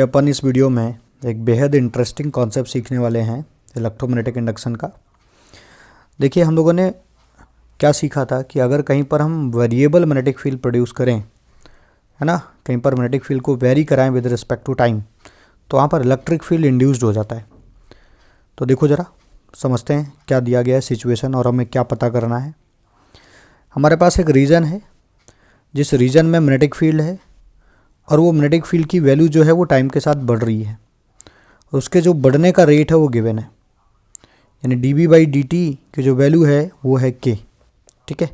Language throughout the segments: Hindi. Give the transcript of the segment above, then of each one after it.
अपन इस वीडियो में एक बेहद इंटरेस्टिंग कॉन्सेप्ट सीखने वाले हैं इलेक्ट्रोमैग्नेटिक इंडक्शन का। देखिए, हम लोगों ने क्या सीखा था कि अगर कहीं पर हम वेरिएबल मैग्नेटिक फील्ड प्रोड्यूस करें, है ना, कहीं पर मैग्नेटिक फील्ड को वेरी कराएं विद रिस्पेक्ट टू टाइम, तो वहाँ पर इलेक्ट्रिक फील्ड इंड्यूस्ड हो जाता है। तो देखो ज़रा समझते हैं क्या दिया गया है सिचुएशन और हमें क्या पता करना है। हमारे पास एक रीजन है, जिस रीजन में मैग्नेटिक फील्ड है और वो मैग्नेटिक फील्ड की वैल्यू जो है वो टाइम के साथ बढ़ रही है। उसके जो बढ़ने का रेट है वो गिवन है, यानी dV/dt की जो वैल्यू है वो है k। ठीक है,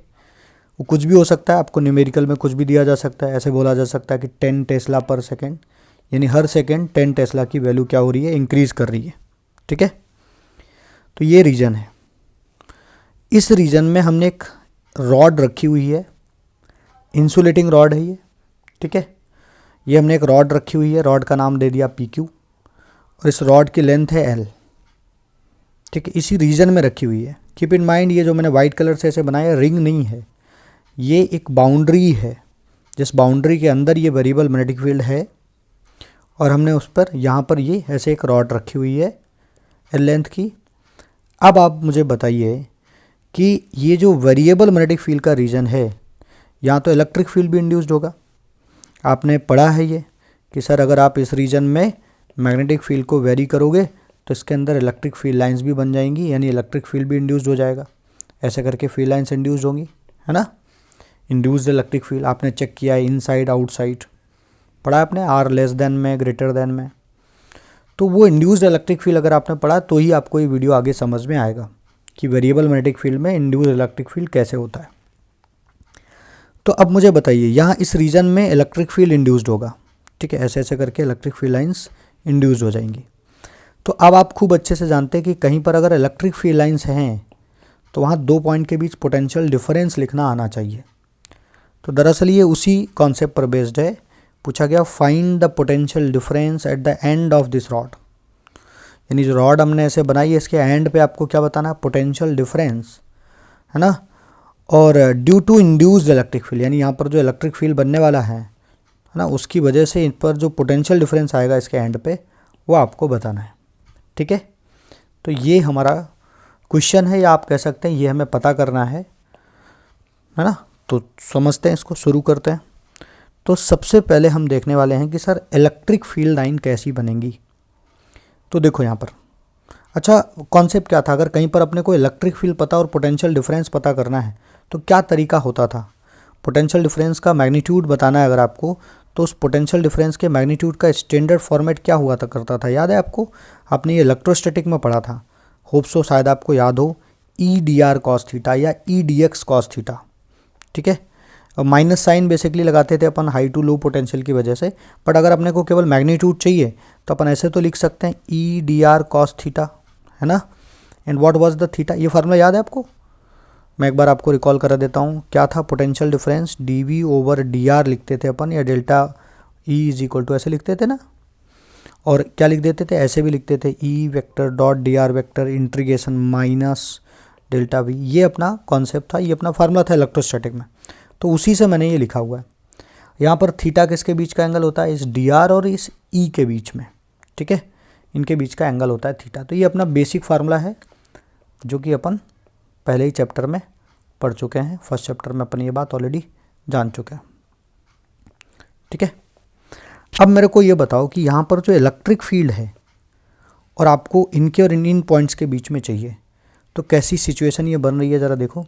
वो कुछ भी हो सकता है, आपको न्यूमेरिकल में कुछ भी दिया जा सकता है। ऐसे बोला जा सकता है कि 10 टेस्ला पर सेकेंड, यानी हर सेकेंड 10 टेस्ला की वैल्यू क्या हो रही है, इंक्रीज कर रही है। ठीक है, तो ये रीजन है। इस रीजन में हमने एक रॉड रखी हुई है, इंसुलेटिंग रॉड है ये। ठीक है, ये हमने एक रॉड रखी हुई है, रॉड का नाम दे दिया PQ और इस रॉड की लेंथ है L। ठीक है, इसी रीजन में रखी हुई है। कीप इन माइंड, ये जो मैंने वाइट कलर से ऐसे बनाया रिंग नहीं है, ये एक बाउंड्री है, जिस बाउंड्री के अंदर ये वेरिएबल मैग्नेटिक फील्ड है और हमने उस पर यहाँ पर ये ऐसे एक रॉड रखी हुई है L लेंथ की। अब आप मुझे बताइए कि ये जो वेरिएबल मैग्नेटिक फील्ड का रीजन है, यहाँ तो इलेक्ट्रिक फील्ड भी इंड्यूस्ड होगा। आपने पढ़ा है ये कि सर अगर आप इस रीजन में मैग्नेटिक फील्ड को वेरी करोगे तो इसके अंदर इलेक्ट्रिक फील्ड लाइंस भी बन जाएंगी, यानी इलेक्ट्रिक फील्ड भी इंड्यूस्ड हो जाएगा। ऐसे करके फील्ड लाइंस इंड्यूस्ड होंगी, है ना। इंड्यूस्ड इलेक्ट्रिक फील्ड आपने चेक किया है, इनसाइड आउटसाइड पढ़ा आपने, R < में ग्रेटर में। तो वो इंड्यूस्ड इलेक्ट्रिक फील्ड अगर आपने पढ़ा तो ही आपको ये वीडियो आगे समझ में आएगा कि वेरिएबल मैग्नेटिक फील्ड में इंड्यूस्ड इलेक्ट्रिक फील्ड कैसे होता है। तो अब मुझे बताइए, यहाँ इस रीजन में इलेक्ट्रिक फील्ड इंड्यूस्ड होगा। ठीक है, ऐसे ऐसे करके इलेक्ट्रिक फील्ड लाइंस इंड्यूस्ड हो जाएंगी। तो अब आप खूब अच्छे से जानते हैं कि कहीं पर अगर इलेक्ट्रिक फील्ड लाइंस हैं तो वहाँ दो पॉइंट के बीच पोटेंशियल डिफरेंस लिखना आना चाहिए। तो दरअसल ये उसी कॉन्सेप्ट पर बेस्ड है। पूछा गया find the potential difference at the end of this rod, यानी जो रॉड हमने ऐसे बनाई है इसके एंड पे आपको क्या बताना है, पोटेंशियल डिफरेंस, है ना। और due to induced electric field, यानी यहाँ पर जो इलेक्ट्रिक फील्ड बनने वाला है ना, उसकी वजह से इन पर जो पोटेंशियल डिफरेंस आएगा इसके एंड पे, वो आपको बताना है। ठीक है, तो ये हमारा क्वेश्चन है, या आप कह सकते हैं ये हमें पता करना है ना। तो समझते हैं, इसको शुरू करते हैं। तो सबसे पहले हम देखने वाले हैं कि सर इलेक्ट्रिक फील्ड लाइन कैसी बनेंगी। तो देखो यहाँ पर, अच्छा कॉन्सेप्ट क्या था, अगर कहीं पर अपने को इलेक्ट्रिक फील्ड पता और पोटेंशियल डिफरेंस पता करना है तो क्या तरीका होता था। पोटेंशियल डिफरेंस का मैग्नीट्यूड बताना है अगर आपको, तो उस पोटेंशियल डिफरेंस के मैग्नीट्यूड का स्टैंडर्ड फॉर्मेट क्या हुआ था करता था, याद है आपको, आपने ये इलेक्ट्रोस्टैटिक में पढ़ा था, होप सो शायद आपको याद हो, EDR cos थीटा या EDX cos थीटा। ठीक है, और माइनस साइन बेसिकली लगाते थे अपन हाई टू लो पोटेंशियल की वजह से, बट अगर अपने को केवल मैग्नीट्यूड चाहिए तो अपन ऐसे तो लिख सकते हैं EDR cos थीटा, है ना। And what was the theta, ये फार्मूला याद है आपको, मैं एक बार आपको रिकॉल करा देता हूँ। क्या था, पोटेंशियल डिफरेंस dV/dr लिखते थे अपन, या डेल्टा E = ऐसे लिखते थे ना, और क्या लिख देते थे, ऐसे भी लिखते थे E⃗.dr integration minus delta V। ये अपना कॉन्सेप्ट था, ये अपना फार्मूला था इलेक्ट्रोस्टैटिक में, तो उसी से मैंने ये लिखा हुआ है। यहाँ पर थीटा किसके बीच का एंगल होता है, इस dr और इस E के बीच में। ठीक है, इनके बीच का एंगल होता है थीटा। तो ये अपना बेसिक फार्मूला है जो कि अपन पहले ही चैप्टर में पढ़ चुके हैं, फर्स्ट चैप्टर में अपन ये बात ऑलरेडी जान चुके हैं। ठीक है, अब मेरे को ये बताओ कि यहाँ पर जो इलेक्ट्रिक फील्ड है और आपको इनके और इन पॉइंट्स के बीच में चाहिए, तो कैसी सिचुएशन ये बन रही है ज़रा देखो।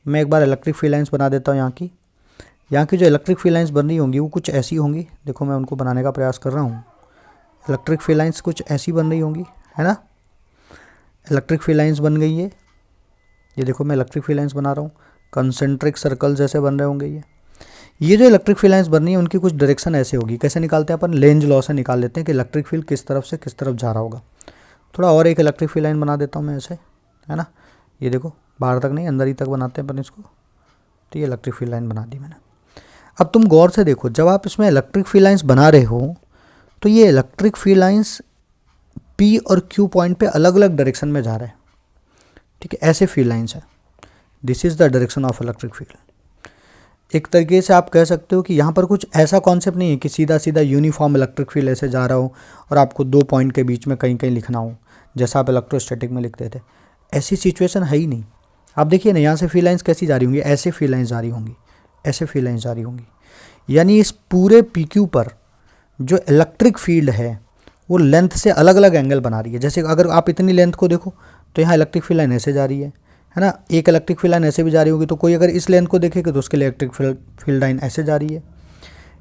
मैं एक बार इलेक्ट्रिक फील्ड लाइंस बना देता हूँ। यहाँ की जो इलेक्ट्रिक फील्ड लाइंस बन रही होंगी वो कुछ ऐसी होंगी, देखो मैं उनको बनाने का प्रयास कर रहा हूँ। इलेक्ट्रिक फील्ड लाइंस कुछ ऐसी बन रही होंगी, है ना। इलेक्ट्रिक फील्ड लाइंस बन गई है, ये देखो मैं इलेक्ट्रिक फील्ड लाइंस बना रहा हूँ, कंसेंट्रिक सर्कल जैसे बन रहे होंगे ये जो इलेक्ट्रिक फील्ड लाइंस बन रही है उनकी कुछ डायरेक्शन ऐसे होगी। कैसे निकालते हैं अपन, लेंज लॉ से निकाल लेते हैं कि इलेक्ट्रिक फील्ड किस तरफ से किस तरफ जा रहा होगा। थोड़ा और एक इलेक्ट्रिक फील्ड लाइन बना देता हूँ मैं ऐसे, है ना। ये देखो बाहर तक नहीं, अंदर ही तक बनाते हैं अपन इसको। तो ये इलेक्ट्रिक फील्ड लाइन बना दी मैंने। अब तुम गौर से देखो, जब आप इसमें इलेक्ट्रिक फील्ड लाइंस बना रहे हो तो ये इलेक्ट्रिक फील्ड लाइंस P और Q पॉइंट पे अलग अलग डायरेक्शन में जा रहे हैं। ठीक है, ऐसे फील्ड लाइंस है, this is the direction of electric field. एक तरीके से आप कह सकते हो कि यहाँ पर कुछ ऐसा कॉन्सेप्ट नहीं है कि सीधा सीधा यूनिफॉर्म इलेक्ट्रिक फील्ड ऐसे जा रहा हो और आपको 2 पॉइंट के बीच में कहीं कहीं लिखना हो जैसा आप इलेक्ट्रोस्टैटिक में लिखते थे। ऐसी सिचुएशन है ही नहीं। आप देखिए ना, यहाँ से फील्ड लाइंस कैसी जा रही होंगी, ऐसे फील्ड लाइंस जा रही होंगी, ऐसे फील्ड लाइंस जा रही होंगी। यानी इस पूरे पी क्यू पर जो इलेक्ट्रिक फील्ड है वो लेंथ से अलग अलग एंगल बना रही है। जैसे अगर आप इतनी लेंथ को देखो तो यहाँ इलेक्ट्रिक फील्ड लाइन ऐसे जा रही है ना, एक इलेक्ट्रिक फील्ड लाइन ऐसे भी जा रही होगी। तो कोई अगर इस लेंथ को देखेगा तो उसके लिए इलेक्ट्रिक फील्ड लाइन ऐसे जा रही है।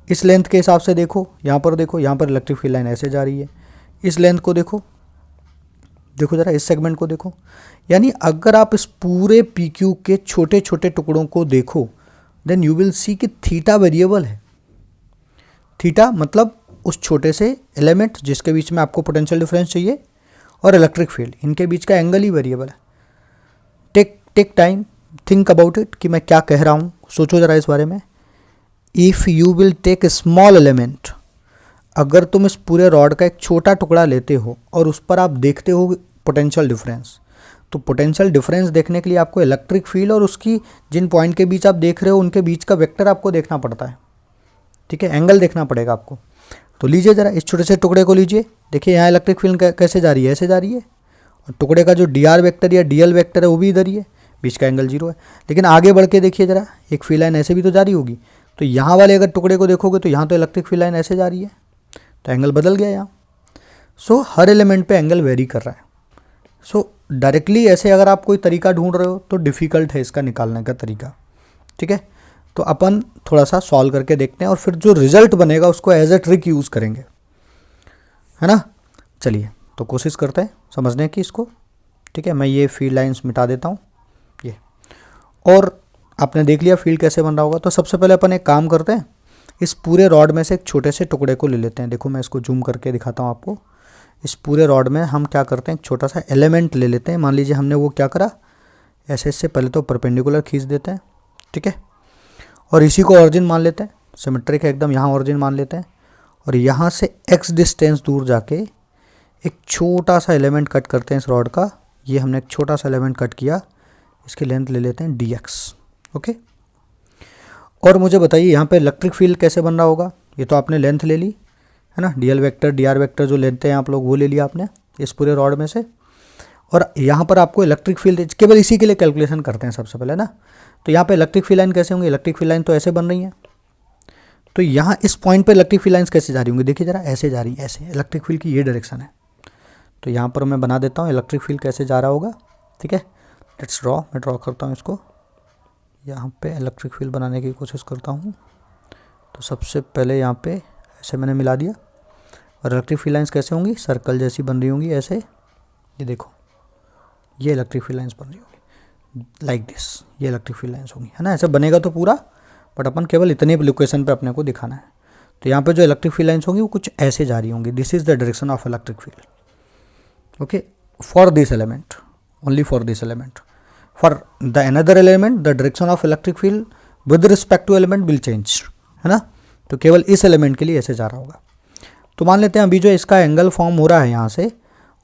इस लेंथ के हिसाब से देखो, यहाँ पर इलेक्ट्रिक फील्ड लाइन ऐसे जा रही है। इस लेंथ को देखो ज़रा, इस सेगमेंट को देखो। यानी अगर आप इस पूरे पी क्यू के छोटे छोटे टुकड़ों को देखो देन यू विल सी कि थीटा वेरिएबल है। थीटा मतलब उस छोटे से एलिमेंट जिसके बीच में आपको पोटेंशियल डिफरेंस चाहिए और इलेक्ट्रिक फील्ड, इनके बीच का एंगल ही वेरिएबल है। Take time, think about it कि मैं क्या कह रहा हूँ, सोचो ज़रा इस बारे में। If you will take a small element, अगर तुम इस पूरे रॉड का एक छोटा टुकड़ा लेते हो और उस पर आप देखते हो पोटेंशियल डिफरेंस, तो पोटेंशियल डिफरेंस देखने के लिए आपको इलेक्ट्रिक फील्ड और उसकी जिन पॉइंट के बीच आप देख रहे हो उनके बीच का वेक्टर आपको देखना पड़ता है। ठीक है, एंगल देखना पड़ेगा आपको। तो लीजिए ज़रा इस छोटे से टुकड़े को लीजिए, देखिए यहाँ इलेक्ट्रिक फील्ड कैसे जा रही है, ऐसे जा रही है। और टुकड़े का जो डी आर वेक्टर या डी एल वेक्टर है वो भी इधर ही है, बीच का एंगल 0 है। लेकिन आगे बढ़ के देखिए ज़रा, एक फील्ड लाइन ऐसे भी तो जा रही होगी। तो यहाँ वाले अगर टुकड़े को देखोगे तो यहाँ तो इलेक्ट्रिक फील्ड लाइन ऐसे जा रही है, तो एंगल बदल गया यहाँ। सो हर एलिमेंट पे एंगल वेरी कर रहा है। सो डायरेक्टली ऐसे अगर आप कोई तरीका ढूंढ रहे हो तो डिफ़िकल्ट है इसका निकालने का तरीका। ठीक है, तो अपन थोड़ा सा सॉल्व करके देखते हैं और फिर जो रिजल्ट बनेगा उसको एज ए ट्रिक यूज़ करेंगे, है ना। चलिए तो कोशिश करते हैं समझने की इसको। ठीक है, मैं ये फील्ड लाइंस मिटा देता हूँ ये, और आपने देख लिया फील्ड कैसे बन रहा होगा। तो सबसे पहले अपन एक काम करते हैं, इस पूरे रॉड में से एक छोटे से टुकड़े को ले लेते हैं। देखो मैं इसको जूम करके दिखाता हूँ आपको। इस पूरे रॉड में हम क्या करते हैं, एक छोटा सा एलिमेंट ले लेते हैं। मान लीजिए हमने वो क्या करा, ऐसे इससे पहले तो परपेंडिकुलर खींच देते हैं। ठीक है, और इसी को ऑरिजिन मान लेते हैं, सिमेट्रिक है एकदम, यहाँ ऑरिजिन मान लेते हैं। और यहाँ से x डिस्टेंस दूर जाके एक छोटा सा एलिमेंट कट करते हैं इस रॉड का। ये हमने एक छोटा सा एलिमेंट कट किया, इसकी लेंथ ले लेते हैं dx। ओके, और मुझे बताइए यहाँ पे इलेक्ट्रिक फील्ड कैसे बन रहा होगा। ये तो आपने लेंथ ले ली है ना, dl वेक्टर dr वेक्टर जो लेते हैं आप लोग वो ले लिया आपने इस पूरे रॉड में से। और यहाँ पर आपको इलेक्ट्रिक फील्ड केवल इसी के लिए कैलकुलेशन करते हैं सबसे पहले ना। तो यहाँ पे इलेक्ट्रिक फील्ड लाइन कैसे होंगी, इलेक्ट्रिक फील्ड लाइन तो ऐसे बन रही है। तो यहाँ इस पॉइंट पे इलेक्ट्रिक फील्ड लाइंस कैसे जा रही होंगी, देखिए ज़रा ऐसे जा रही है, ऐसे इलेक्ट्रिक फील्ड की ये डायरेक्शन है। तो यहाँ पर मैं बना देता हूँ इलेक्ट्रिक फील्ड कैसे जा रहा होगा। ठीक है, लेट्स ड्रॉ, मैं ड्रॉ करता हूँ इसको। यहाँ पे इलेक्ट्रिक फील्ड बनाने की कोशिश करता हूँ। तो सबसे पहले यहाँ पे ऐसे मैंने मिला दिया। और इलेक्ट्रिक फील्ड लाइंस कैसे होंगी, सर्कल जैसी बन रही होंगी ऐसे। ये देखो, ये इलेक्ट्रिक फील्ड लाइंस बन रही होंगी लाइक दिस, ये इलेक्ट्रिक फील्ड लाइंस होंगी, है ना। ऐसे बनेगा तो पूरा, बट अपन केवल इतने लोकेशन पे अपने को दिखाना है। तो यहाँ पे जो इलेक्ट्रिक फील्ड लाइंस होंगी वो कुछ ऐसे जा रही होंगी। This is the direction of electric field. Okay, for this element, only for this element. For the another element the direction of electric field with respect to element will change, है ना। तो केवल इस एलिमेंट के लिए ऐसे जा रहा होगा। तो मान लेते हैं अभी जो इसका एंगल फॉर्म हो रहा है यहाँ से,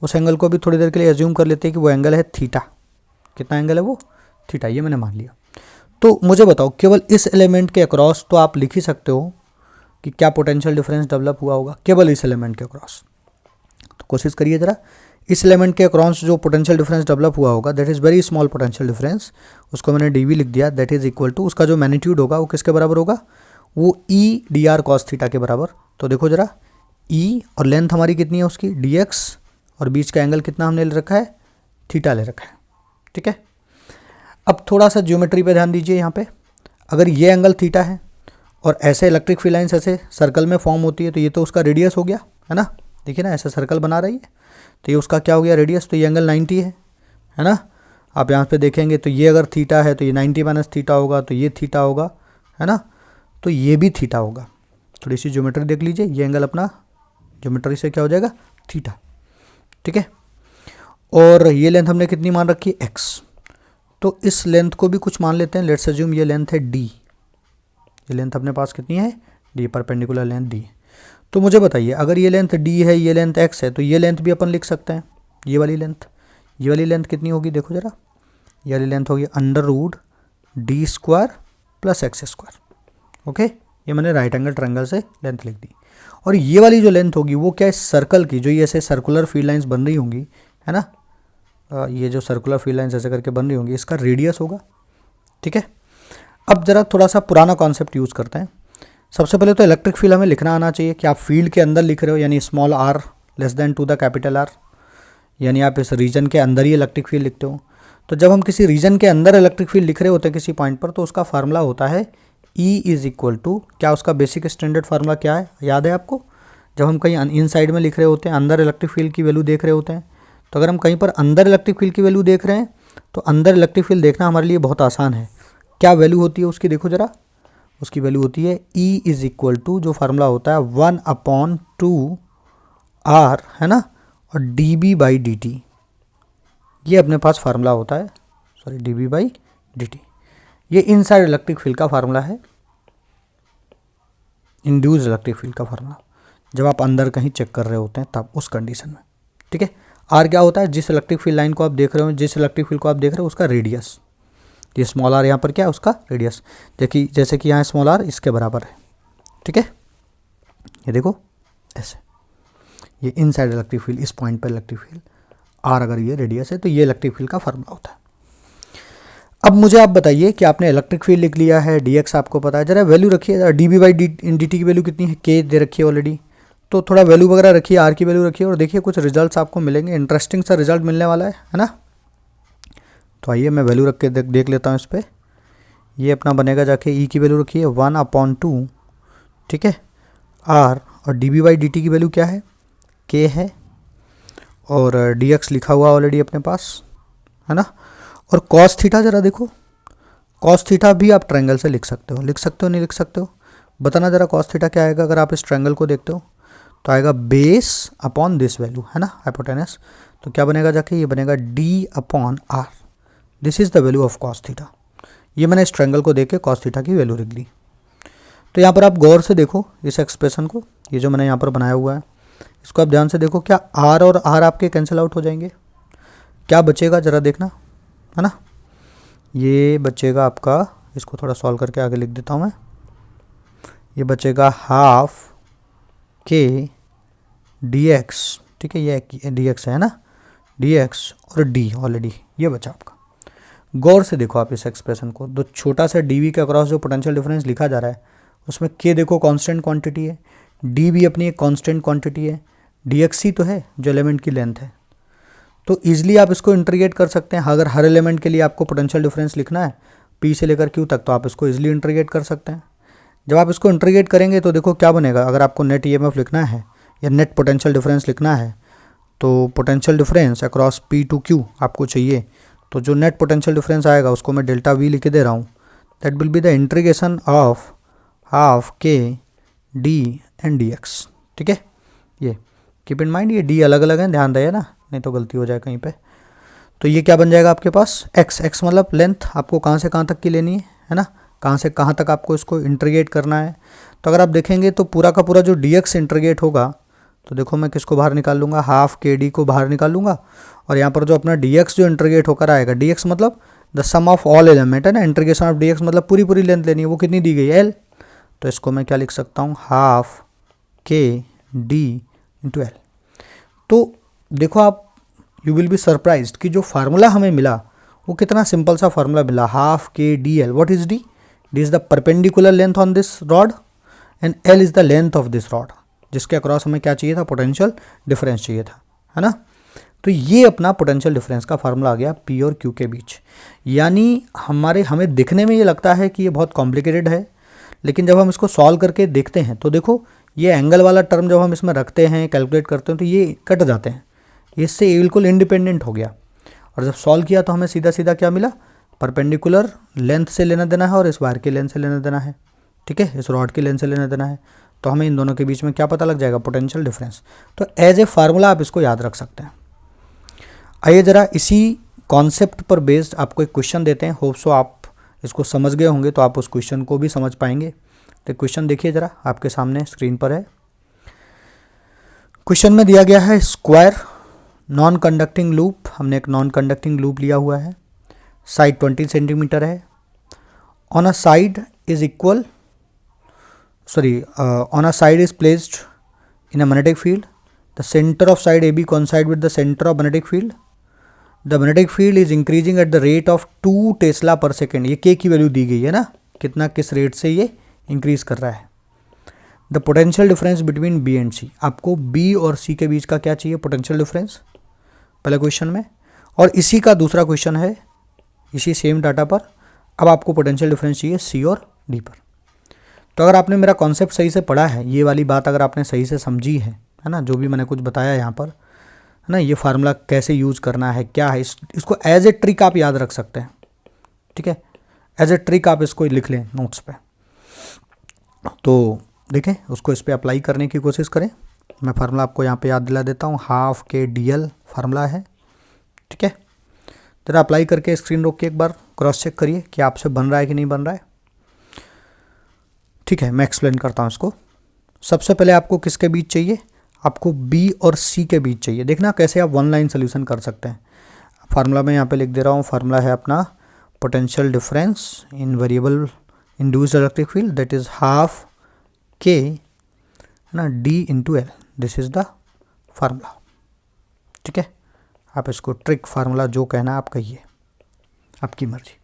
उस एंगल को भी थोड़ी देर के लिए एज्यूम कर लेते हैं कि वो एंगल है थीटा। कितना एंगल है वो, थीटा, ये मैंने मान लिया। तो मुझे बताओ केवल इस एलिमेंट के अक्रॉस तो आप लिख ही सकते हो कि क्या पोटेंशियल डिफरेंस डेवलप हुआ होगा केवल इस एलिमेंट के अक्रॉस। तो कोशिश करिए ज़रा, इस एलिमेंट के अक्रॉस जो पोटेंशियल डिफरेंस डेवलप हुआ होगा that is very small potential difference, उसको मैंने dv लिख दिया। दैट इज इक्वल टू, उसका जो मैग्नीट्यूड होगा वो किसके बराबर होगा, वो E D R cos theta के बराबर। तो देखो ज़रा, ई और लेंथ हमारी कितनी है उसकी dx, और बीच का एंगल कितना हमने ले रखा है, थीटा ले रखा है। ठीक है, अब थोड़ा सा ज्योमेट्री पे ध्यान दीजिए। यहाँ पे अगर ये एंगल थीटा है और ऐसे इलेक्ट्रिक फील्ड लाइंस ऐसे सर्कल में फॉर्म होती है, तो ये तो उसका रेडियस हो गया, है ना। देखिए ना, ऐसा सर्कल बना रही है, तो ये उसका क्या हो गया, रेडियस। तो ये एंगल 90 है ना। आप यहाँ पे देखेंगे तो ये अगर थीटा है तो ये 90 माइनस थीटा होगा, तो ये थीटा होगा, है ना। तो ये भी थीटा होगा। थोड़ी सी ज्योमेट्री देख लीजिए, ये एंगल अपना ज्योमेट्री से क्या हो जाएगा, थीटा। ठीक है, और ये लेंथ हमने कितनी मान रखी है, x। तो इस लेंथ को भी कुछ मान लेते हैं। लेट्स अज्यूम ये लेंथ है d। ये लेंथ अपने पास कितनी है, d, परपेंडिकुलर लेंथ d। तो मुझे बताइए अगर ये लेंथ d है, ये लेंथ x है, तो ये लेंथ भी अपन लिख सकते हैं। ये वाली लेंथ कितनी होगी, देखो ज़रा, ये वाली लेंथ होगी under root d² plus x²। Okay, ये मैंने राइट एंगल ट्रायंगल से लेंथ लिख दी। और ये वाली जो लेंथ होगी वो क्या है, सर्कल की, जो ये ऐसे सर्कुलर फील्ड लाइंस बन रही होंगी, है ना, ये जो सर्कुलर फील्ड लाइंस ऐसे करके बन रही होंगी, इसका रेडियस होगा। ठीक है, अब जरा थोड़ा सा पुराना कॉन्सेप्ट यूज़ करते हैं। सबसे पहले तो इलेक्ट्रिक फील्ड हमें लिखना आना चाहिए कि आप फील्ड के अंदर लिख रहे हो, यानी small R less than to the capital R, यानी आप इस रीजन के अंदर ही इलेक्ट्रिक फील्ड लिखते हो। तो जब हम किसी रीजन के अंदर इलेक्ट्रिक फील्ड लिख रहे होते हैं किसी पॉइंट पर, तो उसका फार्मूला होता है E इज इक्वल टू, क्या उसका बेसिक स्टैंडर्ड फार्मूला क्या है, याद है आपको? जब हम कहीं इन साइड में लिख रहे होते हैं, अंदर इलेक्ट्रिक फील्ड की वैल्यू देख रहे होते हैं, तो अगर हम कहीं पर अंदर इलेक्ट्रिक फील्ड की वैल्यू देख रहे हैं तो अंदर इलेक्ट्रिक फील्ड देखना हमारे लिए बहुत आसान है। क्या वैल्यू होती है उसकी, देखो जरा, उसकी वैल्यू होती है E इज इक्वल टू, जो फार्मूला होता है 1/2R, है ना, और dB/dt, ये अपने पास फार्मूला होता है, सॉरी dB/dt, ये इनसाइड इलेक्ट्रिक फील्ड का फार्मूला है, इंड्यूस्ड इलेक्ट्रिक फील्ड का फार्मूला, जब आप अंदर कहीं चेक कर रहे होते हैं तब उस कंडीशन में। ठीक है, आर क्या होता है, जिस इलेक्ट्रिक फील्ड लाइन को आप देख रहे हो, जिस इलेक्ट्रिक फील्ड को आप देख रहे हो उसका रेडियस, ये स्मॉल आर यहाँ पर क्या है, उसका रेडियस, देखिए जैसे कि यहाँ स्मॉल आर इसके बराबर है। ठीक है, ये देखो ऐसे, ये इनसाइड इलेक्ट्रिक फील्ड, इस पॉइंट पर इलेक्ट्रिक फील्ड आर, अगर ये रेडियस है तो ये इलेक्ट्रिक फील्ड का फार्मूला होता है। अब मुझे आप बताइए कि आपने इलेक्ट्रिक फील्ड लिख लिया है, dx आपको पता है, जरा वैल्यू रखिए, dB/dt की वैल्यू कितनी है, k दे रखी है ऑलरेडी, तो थोड़ा वैल्यू वगैरह रखिए, r की वैल्यू रखिए, और देखिए कुछ रिजल्ट्स आपको मिलेंगे, इंटरेस्टिंग सा रिजल्ट मिलने वाला है ना। तो आइए मैं वैल्यू रख के देख लेता हूँ इस पर। ये अपना बनेगा, जाके E की वैल्यू रखिए 1/2, ठीक है, R, और dB/dt की वैल्यू क्या है, k है, और dx लिखा हुआ ऑलरेडी अपने पास, है ना। और cos थीटा जरा देखो, cos थीटा भी आप ट्रायंगल से लिख सकते हो, नहीं लिख सकते हो, बताना जरा cos थीटा क्या आएगा अगर आप इस ट्रायंगल को देखते हो, तो आएगा बेस अपॉन दिस वैल्यू, है ना, हाइपोटेनस, तो क्या बनेगा जाके, ये बनेगा D/R, this is the value of cos theta. ये मैंने इस ट्रायंगल को देख के cos थीटा की वैल्यू लिख ली। तो यहाँ पर आप गौर से देखो इस एक्सप्रेशन को, ये जो मैंने यहाँ पर बनाया हुआ है, इसको आप ध्यान से देखो, क्या R और R आपके कैंसिल आउट हो जाएंगे, क्या बचेगा जरा देखना, है ना, ये बचेगा आपका, इसको थोड़ा सॉल्व करके आगे लिख देता हूँ मैं, ये बचेगा हाफ k dx, ठीक है, ये dx है ना, dx और d ऑलरेडी ये बचा आपका। गौर से देखो आप इस एक्सप्रेशन को, दो छोटा सा dv के अक्रॉस जो पोटेंशियल डिफरेंस लिखा जा रहा है, उसमें k देखो कांस्टेंट क्वांटिटी है, d भी अपनी एक कांस्टेंट क्वांटिटी है, dx ही तो है जो एलिमेंट की लेंथ है। तो ईजिली आप इसको इंटीग्रेट कर सकते हैं, अगर हर एलिमेंट के लिए आपको पोटेंशियल डिफरेंस लिखना है p से लेकर q तक, तो आप इसको ईजिली इंटीग्रेट कर सकते हैं। जब आप इसको इंटीग्रेट करेंगे तो देखो क्या बनेगा, अगर आपको नेट ईएमएफ लिखना है या नेट पोटेंशियल डिफरेंस लिखना है, तो potential difference across p to q आपको चाहिए, तो जो नेट पोटेंशियल डिफरेंस आएगा उसको मैं डेल्टा v लिख दे रहा हूँ, that will be the integration of half k d and dx। ठीक है, ये कीप इन माइंड, ये d अलग अलग हैं, ध्यान रहे ना, नहीं तो गलती हो जाए कहीं पे। तो ये क्या बन जाएगा आपके पास, x मतलब लेंथ आपको कहाँ से कहाँ तक की लेनी है ना, कहाँ से कहाँ तक आपको इसको इंटीग्रेट करना है। तो अगर आप देखेंगे तो पूरा का पूरा जो dx इंटीग्रेट होगा, तो देखो मैं किसको बाहर निकाल लूँगा, हाफ kd को बाहर निकाल लूँगा, और यहाँ पर जो अपना dx जो इंटीग्रेट होकर आएगा, dx मतलब the sum of all element, है ना, इंटीग्रेशन ऑफ dx मतलब पूरी पूरी लेंथ लेनी है, वो कितनी दी गई है l, तो इसको मैं क्या लिख सकता हूँ, half k d into L. तो देखो आप, यू विल बी सरप्राइज्ड कि जो फार्मूला हमें मिला वो कितना सिंपल सा फार्मूला मिला, हाफ के D L. What is D, D is the perpendicular length on this rod and L is the length of this rod, जिसके अक्रॉस हमें क्या चाहिए था, पोटेंशियल डिफरेंस चाहिए था, है ना। तो ये अपना पोटेंशियल डिफरेंस का फार्मूला आ गया पी और क्यू के बीच। यानी हमें दिखने में ये लगता है कि ये बहुत कॉम्प्लिकेटेड है, लेकिन जब हम इसको सॉल्व करके देखते हैं तो देखो ये एंगल वाला टर्म जब हम इसमें रखते हैं, कैलकुलेट करते हैं, तो ये कट जाते हैं, इससे ये बिल्कुल इंडिपेंडेंट हो गया। और जब सॉल्व किया तो हमें सीधा सीधा क्या मिला, परपेंडिकुलर लेंथ से लेना देना है और इस वायर की लेंथ से लेना देना है, ठीक है, इस रॉड की लेंथ से लेना देना है, तो हमें इन दोनों के बीच में क्या पता लग जाएगा, पोटेंशियल डिफरेंस। तो एज ए फार्मूला आप इसको याद रख सकते हैं। आइए ज़रा इसी कॉन्सेप्ट पर बेस्ड आपको एक क्वेश्चन देते हैं, होप सो आप इसको समझ गए होंगे तो आप उस क्वेश्चन को भी समझ पाएंगे। तो क्वेश्चन देखिए ज़रा, आपके सामने स्क्रीन पर है। क्वेश्चन में दिया गया है स्क्वायर नॉन कंडक्टिंग लूप, हमने एक नॉन कंडक्टिंग लूप लिया हुआ है, साइड 20 सेंटीमीटर है, on a side is equal sorry, on a side is placed in a magnetic field. The center of side AB coincide with the center of magnetic field. The magnetic field is increasing at the rate of 2 tesla per second. ये K की वैल्यू दी गई है ना, कितना किस रेट से ये इंक्रीज कर रहा है. The potential difference between B and C. आपको B और C के बीच का क्या चाहिए, पोटेंशियल डिफरेंस पहले क्वेश्चन में, और इसी का दूसरा क्वेश्चन है इसी सेम डाटा पर. अब आपको पोटेंशियल डिफरेंस चाहिए C और D पर. तो अगर आपने मेरा कॉन्सेप्ट सही से पढ़ा है, ये वाली बात अगर आपने सही से समझी है ना, जो भी मैंने कुछ बताया यहाँ पर है ना, ये फार्मूला कैसे यूज़ करना है, क्या है, इसको एज ए ट्रिक आप याद रख सकते हैं. ठीक है, एज ए ट्रिक आप इसको लिख लें नोट्स पे. तो देखें, उसको इस पर अप्लाई करने की कोशिश करें. मैं फार्मूला आपको यहाँ पे याद दिला देता हूँ. हाफ के DL फार्मूला है. ठीक है, जरा अप्लाई करके स्क्रीन रोक के एक बार क्रॉस चेक करिए कि आपसे बन रहा है कि नहीं बन रहा है. ठीक है, मैं एक्सप्लेन करता हूँ इसको. सबसे पहले आपको किसके बीच चाहिए, आपको B और C के बीच चाहिए. देखना कैसे आप वन लाइन सोल्यूशन कर सकते हैं. फार्मूला मैं यहाँ पे लिख दे रहा हूँ. फार्मूला है अपना potential difference in variable induced electric field, that is half K है ना D into L. This is the formula. ठीक है, आप इसको ट्रिक फार्मूला जो कहना आप कहिए, आपकी मर्जी.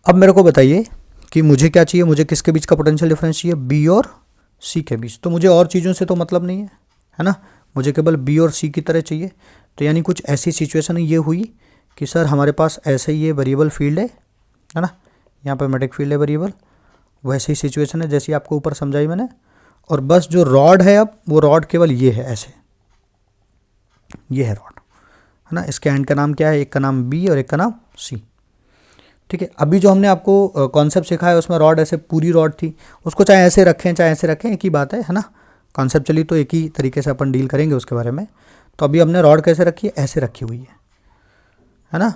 अब मेरे को बताइए कि मुझे क्या चाहिए, मुझे किसके बीच का पोटेंशियल डिफरेंस चाहिए, B और C के बीच. तो मुझे और चीज़ों से तो मतलब नहीं है ना, मुझे केवल B और C की तरह चाहिए. तो यानी कुछ ऐसी सिचुएशन ये हुई कि सर हमारे पास ऐसे ही ये वेरिएबल फील्ड है ना, यहाँ पर मैग्नेटिक फील्ड है वेरिएबल, वैसे ही सिचुएशन है जैसी आपको ऊपर समझाई मैंने. और बस जो रॉड है, अब वो रॉड केवल ये है, ऐसे ये है रॉड है ना. इसके एंड का नाम क्या है, एक का नाम B और एक का नाम C. ठीक है, अभी जो हमने आपको कॉन्सेप्ट सिखाया उसमें रॉड ऐसे पूरी रॉड थी, उसको चाहे ऐसे रखें चाहे ऐसे रखें, एक ही बात है ना. कॉन्सेप्चुअली तो एक ही तरीके से अपन डील करेंगे उसके बारे में. तो अभी हमने रॉड कैसे रखी है, ऐसे रखी हुई है ना.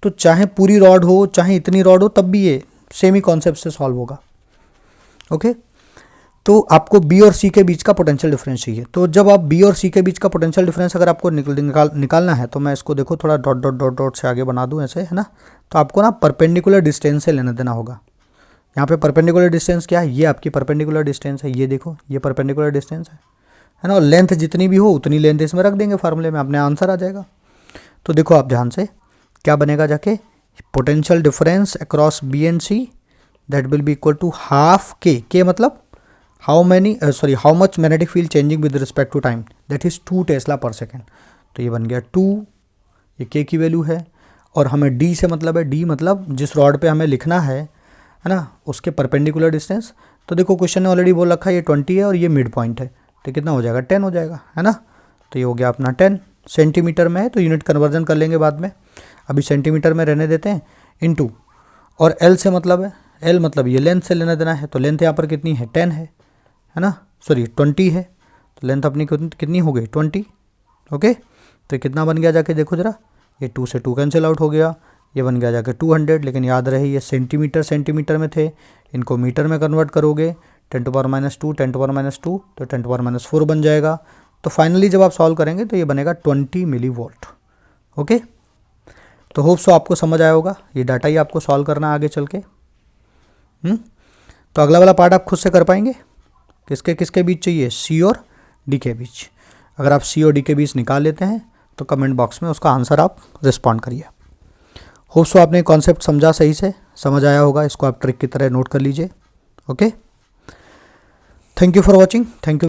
तो चाहे पूरी रॉड हो चाहे इतनी रॉड हो, तब भी ये सेम ही कॉन्सेप्ट से सॉल्व होगा. ओके, तो आपको B और C के बीच का पोटेंशियल डिफरेंस चाहिए. तो जब आप B और C के बीच का पोटेंशियल डिफरेंस अगर आपको निकालना है, तो मैं इसको देखो थोड़ा डॉट डॉट डॉट डॉट से आगे बना दूं ऐसे, है ना. तो आपको ना परपेंडिकुलर डिस्टेंस से लेना देना होगा. यहाँ पे परपेंडिकुलर डिस्टेंस क्या है, ये आपकी परपेंडिकुलर डिस्टेंस है. ये देखो, ये परपेंडिकुलर डिस्टेंस है ना. और लेंथ जितनी भी हो उतनी लेंथ इसमें रख देंगे फार्मूले में, अपने आंसर आ जाएगा. तो देखो आप ध्यान से, क्या बनेगा जाके, potential difference across B and C that will be equal to half K मतलब how much magnetic field changing with respect to time, that is 2 tesla per second. तो ये बन गया 2, ये K की वैल्यू है. और हमें D से मतलब है, D मतलब जिस रॉड पे हमें लिखना है ना, उसके परपेंडिकुलर डिस्टेंस. तो देखो क्वेश्चन ने ऑलरेडी बोल रखा है ये 20 है और ये मिड पॉइंट है, तो कितना हो जाएगा, 10 हो जाएगा, है ना. तो ये हो गया अपना 10. सेंटीमीटर में है तो यूनिट कन्वर्जन कर लेंगे बाद में, अभी सेंटीमीटर में रहने देते हैं. इनटू, और L से मतलब है, L मतलब ये लेंथ से लेना देना है. तो लेंथ यहाँ पर कितनी है, 10 है ना, सॉरी 20 है. तो लेंथ अपनी कितनी हो गई, 20. ओके, तो कितना बन गया जाके देखो जरा, ये 2 से 2 कैंसिल आउट हो गया, ये बन गया जाके 200. लेकिन याद रहे ये सेंटीमीटर में थे, इनको मीटर में कन्वर्ट करोगे 10 टू पावर माइनस 2 तो 10 टू पावर माइनस 4 बन जाएगा. तो फाइनली जब आप सॉल्व करेंगे तो ये बनेगा 20 मिली वोल्ट. ओके, तो होप सो आपको समझ आया होगा. ये डाटा ही आपको सॉल्व करना आगे चल के. तो अगला वाला पार्ट आप खुद से कर पाएंगे. किसके किसके बीच चाहिए, C और D के बीच. अगर आप C और D के बीच निकाल लेते हैं तो कमेंट बॉक्स में उसका आंसर आप रिस्पॉन्ड करिए. होप सो आपने कॉन्सेप्ट समझा, सही से समझ आया होगा. इसको आप ट्रिक की तरह नोट कर लीजिए. Okay, thank you for watching. Thank you.